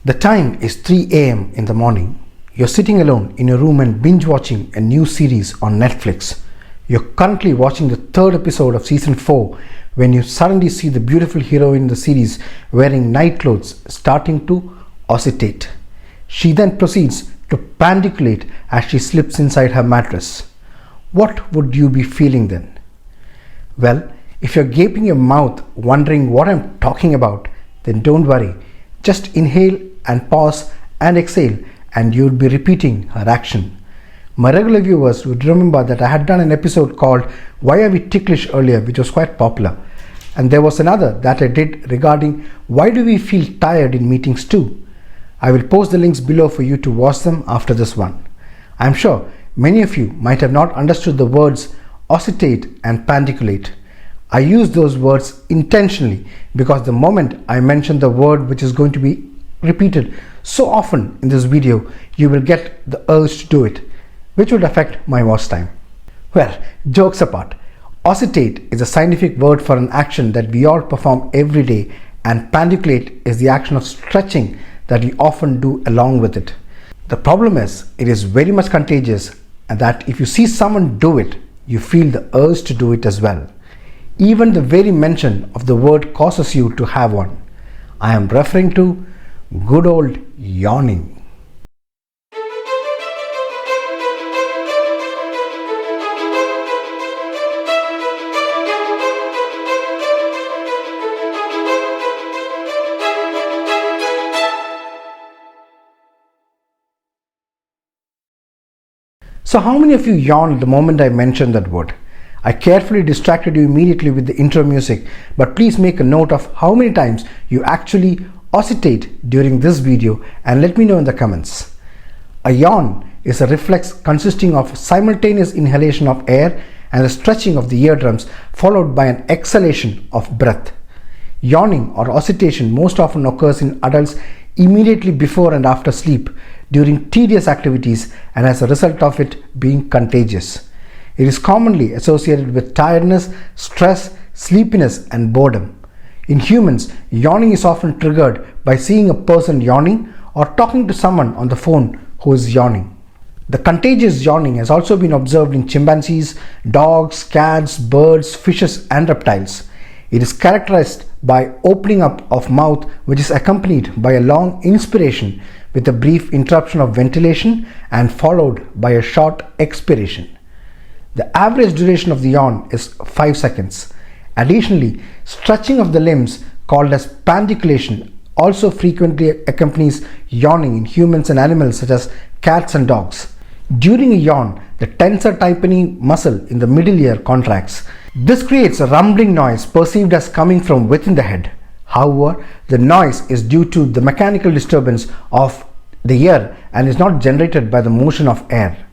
The time is 3 a.m. in the morning. You're sitting alone in your room and binge watching a new series on Netflix. You're currently watching the third episode of season 4 when you suddenly see the beautiful heroine in the series wearing night clothes starting to oscillate. She then proceeds to pandiculate as she slips inside her mattress. What would you be feeling then? Well, if you're gaping your mouth wondering what I'm talking about, then don't worry. Just inhale and pause and exhale and you'll be repeating her action. My regular viewers would remember that I had done an episode called Why Are We Ticklish earlier, which was quite popular. And there was another that I did regarding why do we feel tired in meetings too. I will post the links below for you to watch them after this one. I'm sure many of you might have not understood the words oscillate and pandiculate. I use those words intentionally because the moment I mention the word which is going to be repeated so often in this video, you will get the urge to do it, which would affect my watch time. Well, jokes apart, oscillate is a scientific word for an action that we all perform every day, and pandiculate is the action of stretching that we often do along with it. The problem is, it is very much contagious, and that if you see someone do it, you feel the urge to do it as well. Even the very mention of the word causes you to have one. I am referring to good old yawning. So how many of you yawned the moment I mentioned that word? I carefully distracted you immediately with the intro music, but please make a note of how many times you actually oscillate during this video and let me know in the comments. A yawn is a reflex consisting of simultaneous inhalation of air and the stretching of the eardrums followed by an exhalation of breath. Yawning or oscillation most often occurs in adults immediately before and after sleep, during tedious activities, and as a result of it being contagious. It is commonly associated with tiredness, stress, sleepiness, and boredom. In humans, yawning is often triggered by seeing a person yawning or talking to someone on the phone who is yawning. The contagious yawning has also been observed in chimpanzees, dogs, cats, birds, fishes, and reptiles. It is characterized by opening up of mouth which is accompanied by a long inspiration with a brief interruption of ventilation and followed by a short expiration. The average duration of the yawn is 5 seconds. Additionally, stretching of the limbs called as pandiculation also frequently accompanies yawning in humans and animals such as cats and dogs. During a yawn, the tensor tympani muscle in the middle ear contracts. This creates a rumbling noise perceived as coming from within the head. However, the noise is due to the mechanical disturbance of the ear and is not generated by the motion of air.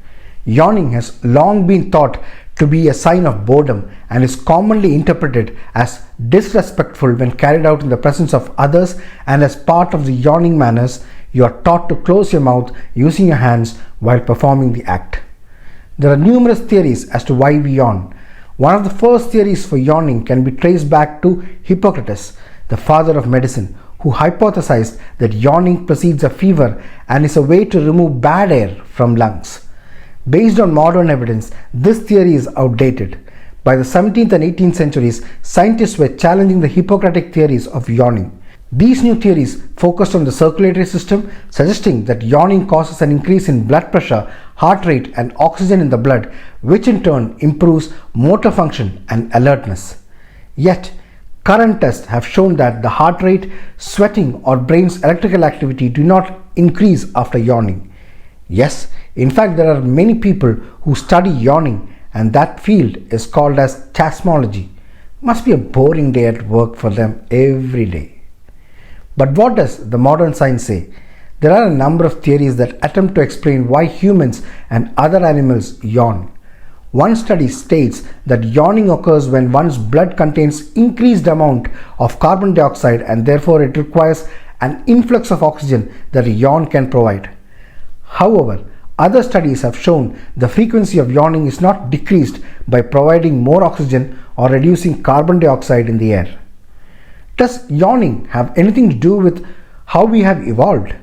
Yawning has long been thought to be a sign of boredom and is commonly interpreted as disrespectful when carried out in the presence of others, and as part of the yawning manners, you are taught to close your mouth using your hands while performing the act. There are numerous theories as to why we yawn. One of the first theories for yawning can be traced back to Hippocrates, the father of medicine, who hypothesized that yawning precedes a fever and is a way to remove bad air from lungs. Based on modern evidence, this theory is outdated. By the 17th and 18th centuries, scientists were challenging the Hippocratic theories of yawning. These new theories focused on the circulatory system, suggesting that yawning causes an increase in blood pressure, heart rate, and oxygen in the blood, which in turn improves motor function and alertness. Yet, current tests have shown that the heart rate, sweating, or brain's electrical activity do not increase after yawning. Yes, in fact, there are many people who study yawning, and that field is called as chasmology. Must be a boring day at work for them every day. But what does the modern science say? There are a number of theories that attempt to explain why humans and other animals yawn. One study states that yawning occurs when one's blood contains increased amount of carbon dioxide and therefore it requires an influx of oxygen that a yawn can provide. However, other studies have shown the frequency of yawning is not decreased by providing more oxygen or reducing carbon dioxide in the air. Does yawning have anything to do with how we have evolved?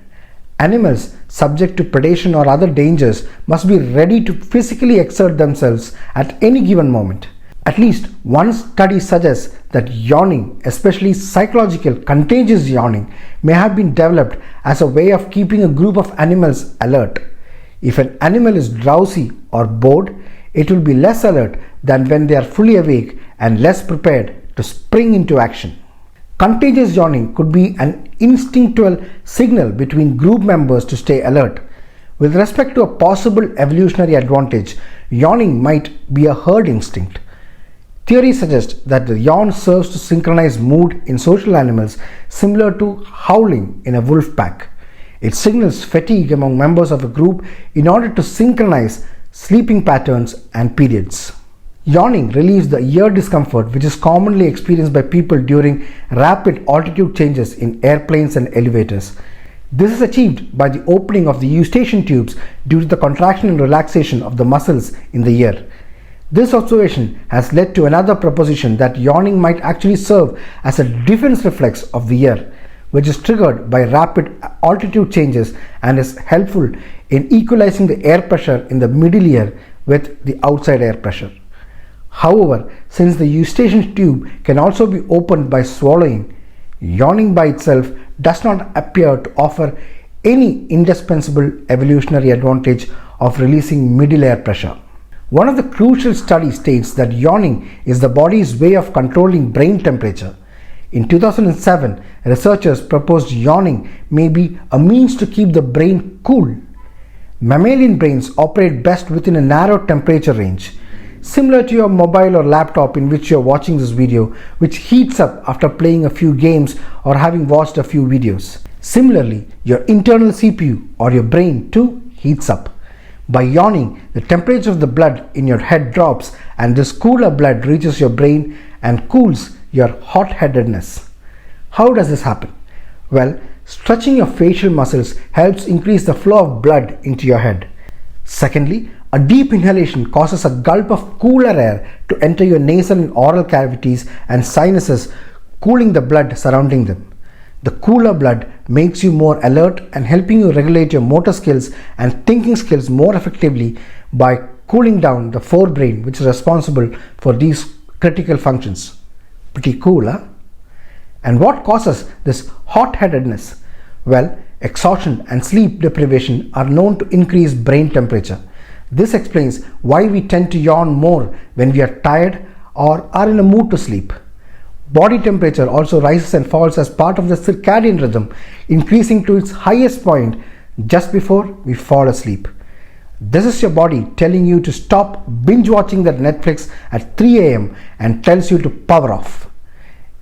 Animals subject to predation or other dangers must be ready to physically exert themselves at any given moment. At least one study suggests that yawning, especially psychological contagious yawning, may have been developed as a way of keeping a group of animals alert. If an animal is drowsy or bored, it will be less alert than when they are fully awake and less prepared to spring into action. Contagious yawning could be an instinctual signal between group members to stay alert. With respect to a possible evolutionary advantage, yawning might be a herd instinct. Theory suggests that the yawn serves to synchronize mood in social animals similar to howling in a wolf pack. It signals fatigue among members of a group in order to synchronize sleeping patterns and periods. Yawning relieves the ear discomfort which is commonly experienced by people during rapid altitude changes in airplanes and elevators. This is achieved by the opening of the eustachian tubes due to the contraction and relaxation of the muscles in the ear. This observation has led to another proposition that yawning might actually serve as a defense reflex of the ear, which is triggered by rapid altitude changes and is helpful in equalizing the air pressure in the middle ear with the outside air pressure. However, since the eustachian tube can also be opened by swallowing, yawning by itself does not appear to offer any indispensable evolutionary advantage of releasing middle air pressure. One of the crucial studies states that yawning is the body's way of controlling brain temperature. In 2007, researchers proposed yawning may be a means to keep the brain cool. Mammalian brains operate best within a narrow temperature range, similar to your mobile or laptop in which you are watching this video, which heats up after playing a few games or having watched a few videos. Similarly, your internal CPU or your brain too heats up. By yawning, the temperature of the blood in your head drops and this cooler blood reaches your brain and cools your hot-headedness. How does this happen? Well, stretching your facial muscles helps increase the flow of blood into your head. Secondly, a deep inhalation causes a gulp of cooler air to enter your nasal and oral cavities and sinuses, cooling the blood surrounding them. The cooler blood makes you more alert and helping you regulate your motor skills and thinking skills more effectively by cooling down the forebrain, which is responsible for these critical functions. Pretty cool, huh? And what causes this hot-headedness? Well, exhaustion and sleep deprivation are known to increase brain temperature. This explains why we tend to yawn more when we are tired or are in a mood to sleep. Body temperature also rises and falls as part of the circadian rhythm, increasing to its highest point just before we fall asleep. This is your body telling you to stop binge watching that Netflix at 3 a.m. and tells you to power off.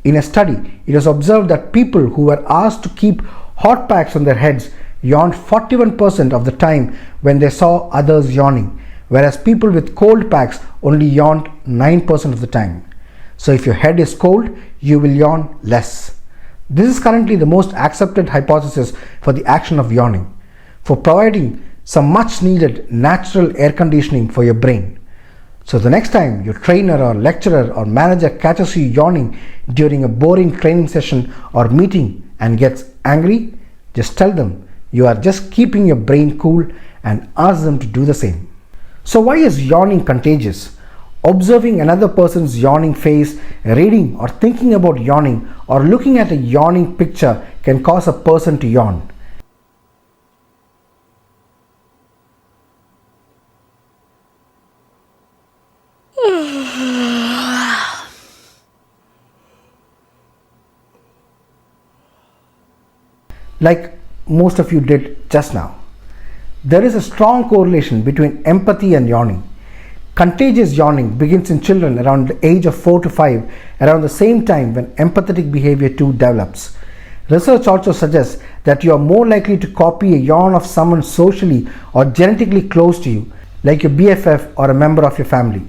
In a study, it was observed that people who were asked to keep hot packs on their heads yawned 41% of the time when they saw others yawning, whereas people with cold packs only yawned 9% of the time. So if your head is cold, you will yawn less. This is currently the most accepted hypothesis for the action of yawning, for providing some much needed natural air conditioning for your brain. So the next time your trainer or lecturer or manager catches you yawning during a boring training session or meeting and gets angry, just tell them you are just keeping your brain cool and ask them to do the same. So why is yawning contagious? Observing another person's yawning face, reading or thinking about yawning, or looking at a yawning picture can cause a person to yawn. Like most of you did just now. There is a strong correlation between empathy and yawning. Contagious yawning begins in children around the age of 4 to 5, around the same time when empathetic behavior too develops. Research also suggests that you are more likely to copy a yawn of someone socially or genetically close to you, like your BFF or a member of your family.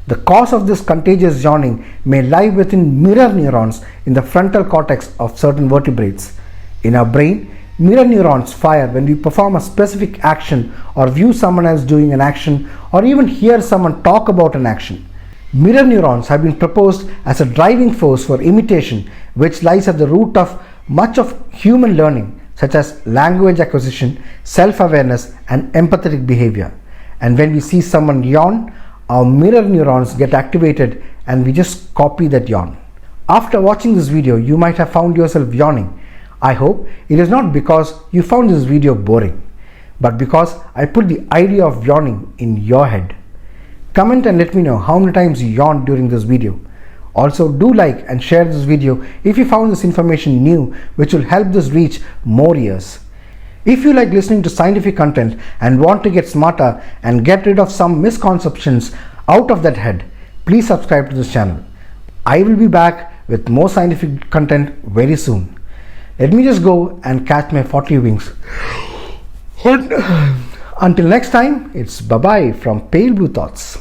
The cause of this contagious yawning may lie within mirror neurons in the frontal cortex of certain vertebrates. In our brain, mirror neurons fire when we perform a specific action or view someone else doing an action or even hear someone talk about an action. Mirror neurons have been proposed as a driving force for imitation, which lies at the root of much of human learning, such as language acquisition, self-awareness, and empathetic behavior. And when we see someone yawn, our mirror neurons get activated and we just copy that yawn. After watching this video, you might have found yourself yawning. I hope it is not because you found this video boring, but because I put the idea of yawning in your head. Comment and let me know how many times you yawned during this video. Also, do like and share this video if you found this information new, which will help this reach more ears. If you like listening to scientific content and want to get smarter and get rid of some misconceptions out of that head, please subscribe to this channel. I will be back with more scientific content very soon. Let me just go and catch my 40 wings. Until next time, it's bye-bye from Pale Blue Thoughts.